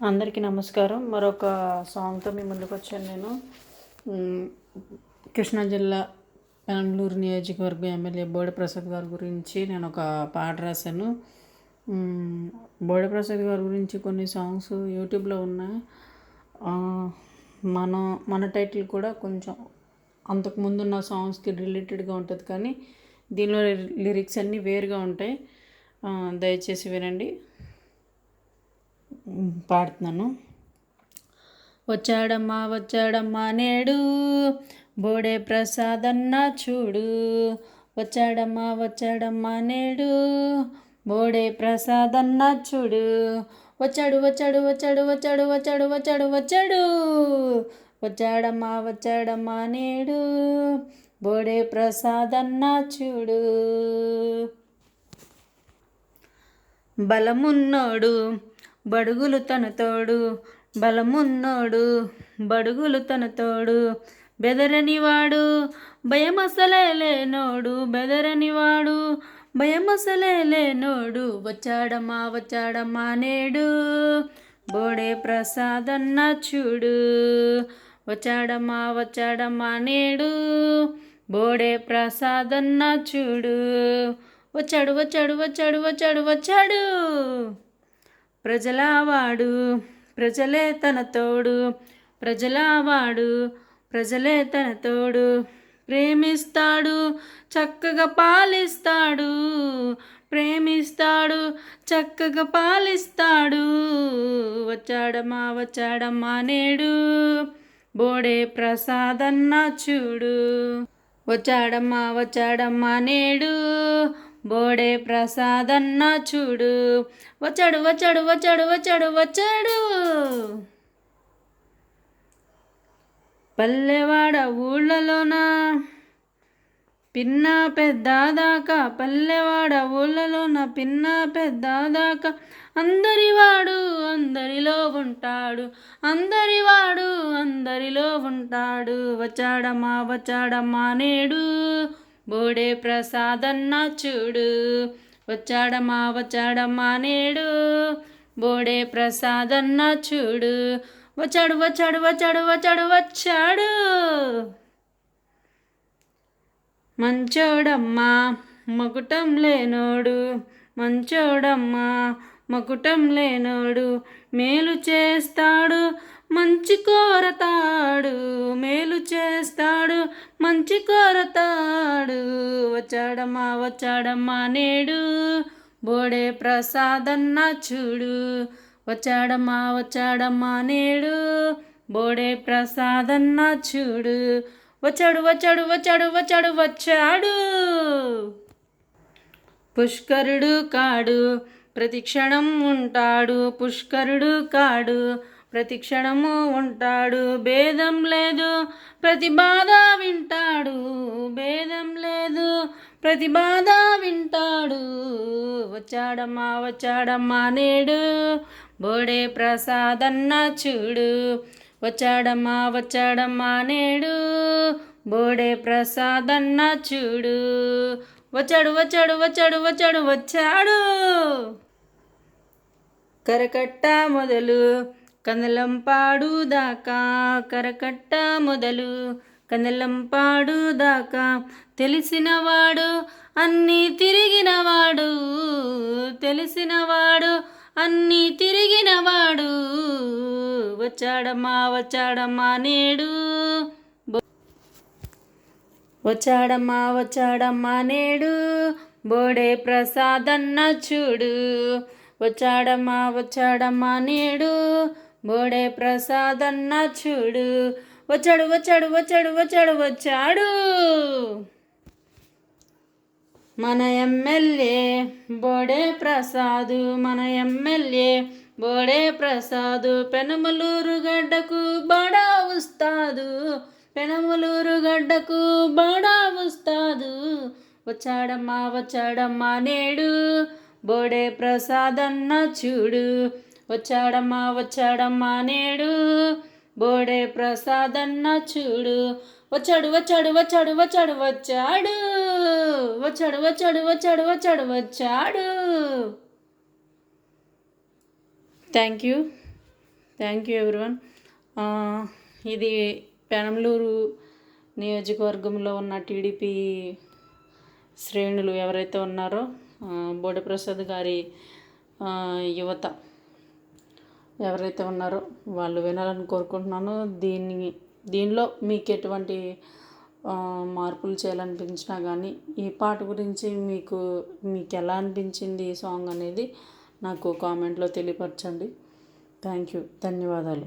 అందరికీ నమస్కారం. మరొక సాంగ్‌తో మీ ముందుకొచ్చాను నేను. హ్మ్. కృష్ణా జిల్లా పెనంలూరు నియోజకవర్గం ఎమ్మెల్యే బోడే ప్రసాద్ గారి గురించి నేనొక పాట రాశాను. బోడే ప్రసాద్ గారి గురించి కొన్ని సాంగ్స్ యూట్యూబ్‌లో ఉన్నాయి. ఆహ్, మన మన టైటిల్ కూడా కొంచెం అంతకుముందున్న సాంగ్స్‌కి రిలేటెడ్‌గా ఉంటది, కానీ దీనిలో లిరిక్స్ అన్నీ వేరుగా ఉంటాయి. దయచేసి వినండి. పాడుతున్నాను. వచ్చాడమ్మా వచ్చాడమ్మా నేడు బోడే ప్రసాద్ అన్న చూడు. వచ్చాడమ్మా వచ్చాడమ్మా నేడు బోడే ప్రసాద్ అన్న చూడు. వచ్చాడు వచ్చాడు వచ్చాడు వచ్చాడు వచ్చాడు వచ్చాడు వచ్చాడు. వచ్చాడమ్మా వచ్చాడమ్మా నేడు బోడే ప్రసాద్ అన్న చూడు. బలమున్నోడు బడుగులు తన తోడు, బలమున్నోడు బడుగులు తన తోడు, బెదరనివాడు భయమసలే లేనోడు, బెదరనివాడు భయమసలే లేనోడు. వచ్చాడమ్మా వచ్చాడమ్మా నేడు బోడే ప్రసాద్ అన్న చూడు. వచ్చాడమ్మా వచ్చాడమ్మా నేడు బోడే ప్రసాద్ అన్న చూడు. వచ్చాడు వచ్చాడు వచ్చాడు వచ్చాడు వచ్చాడు. ప్రజలవాడు ప్రజలే తన తోడు, ప్రజలవాడు ప్రజలే తన తోడు. ప్రేమిస్తాడు చక్కగా పాలిస్తాడు, ప్రేమిస్తాడు చక్కగా పాలిస్తాడు. వచ్చాడమ్మా వచ్చాడమ్మా నేడు బోడే ప్రసాద్ అన్న చూడు. వచ్చాడమ్మా వచ్చాడమ్మా నేడు బోడే ప్రసాద్ అన్న చూడు. వచ్చాడు వచ్చాడు వచ్చాడు వచ్చాడు వచ్చాడు. పల్లెవాడ ఊళ్ళలోన పిన్న పెద్ద దాకా, పల్లెవాడ ఊళ్ళలోన పిన్న పెద్ద దాకా అందరివాడు అందరిలో ఉంటాడు, అందరివాడు అందరిలో ఉంటాడు. వచ్చాడమ్మా వచ్చాడమ్మా నేడు బోడే ప్రసాద్ అన్న చూడు. వచ్చాడమ్మా వచ్చాడమ్మా నేడు బోడే ప్రసాద్ అన్న చూడు. వచ్చాడు వచ్చాడు వచ్చాడు వచ్చాడు వచ్చాడు. మంచోడమ్మా మకుటం లేనోడు, మంచోడమ్మా మకుటం లేనోడు, మేలు చేస్తాడు మంచి కోరతాడు, మేలు చేస్తాడు మంచి కోరతాడు. వచ్చాడమ్మా వచ్చాడమ్మా నేడు బోడే ప్రసాద్ అన్న చూడు. వచ్చాడమ్మా వచ్చాడమ్మా నేడు బోడే ప్రసాద్ అన్న చూడు. వచ్చాడు వచ్చాడు వచ్చాడు వచ్చాడు వచ్చాడు. పుష్కరుడు కాడు ప్రతిక్షణం ఉంటాడు, పుష్కరుడు కాడు ప్రతిక్షణము ఉంటాడు. భేదం లేదు ప్రతి బాధ వింటాడు, భేదం లేదు ప్రతి బాధ వింటాడు. వచ్చాడమ్మా వచ్చాడమ్మా నేడు బోడే ప్రసాద్ అన్న చూడు. వచ్చాడమ్మా వచ్చాడమ్మా నేడు బోడే ప్రసాద్ అన్న చూడు. వచ్చాడు వచ్చాడు వచ్చాడు వచ్చాడు వచ్చాడు. కరకట్ట మొదలు కందలంపాడు దాకా, కరకట్ట మొదలు కందలంపాడు దాకా తెలిసినవాడు అన్నీ తిరిగినవాడు, తెలిసినవాడు అన్నీ తిరిగినవాడు. వచ్చాడమ్మా వచ్చాడమ్మా నేడు వచ్చాడమ్మా వచ్చాడమ్మా నేడు బోడే ప్రసాద్ అన్న చూడు. వచ్చాడమ్మా వచ్చాడమ్మా నేడు బోడే ప్రసాద్ అన్న చూడు. వచ్చాడు వచ్చాడు వచ్చాడు వచ్చాడు వచ్చాడు. మన ఎమ్మెల్యే బోడే ప్రసాదు, మన ఎమ్మెల్యే బోడే ప్రసాదు, పెనమలూరు గడ్డకు బడా ఉస్తాదు, పెనమలూరు గడ్డకు బడా ఉస్తాదు. వచ్చాడమ్మా వచ్చాడమ్మా నేడు బోడే ప్రసాద్ అన్న చూడు. వచ్చాడమ్మా వచ్చాడమ్మా నేడు బోడే ప్రసాద్ అన్న చూడు. వచ్చాడు వచ్చాడు వచ్చాడు వచ్చాడు వచ్చాడు. వచ్చాడు వచ్చాడు వచ్చాడు వచ్చాడు వచ్చాడు. Thank you. Thank you everyone. ఇది పెనంలూరు నియోజకవర్గంలో ఉన్న టీడీపీ శ్రేణులు ఎవరైతే ఉన్నారో బోడే ప్రసాద్ గారి యువత ఎవరైతే ఉన్నారో వాళ్ళు వినాలని కోరుకుంటున్నాను. దీనిలో మీకు ఎటువంటి మార్పులు చేయాలనిపించినా కానీ ఈ పాట గురించి మీకు ఎలా అనిపించింది ఈ సాంగ్ అనేది నాకు కామెంట్లో తెలియపరచండి. థ్యాంక్ యూ, ధన్యవాదాలు.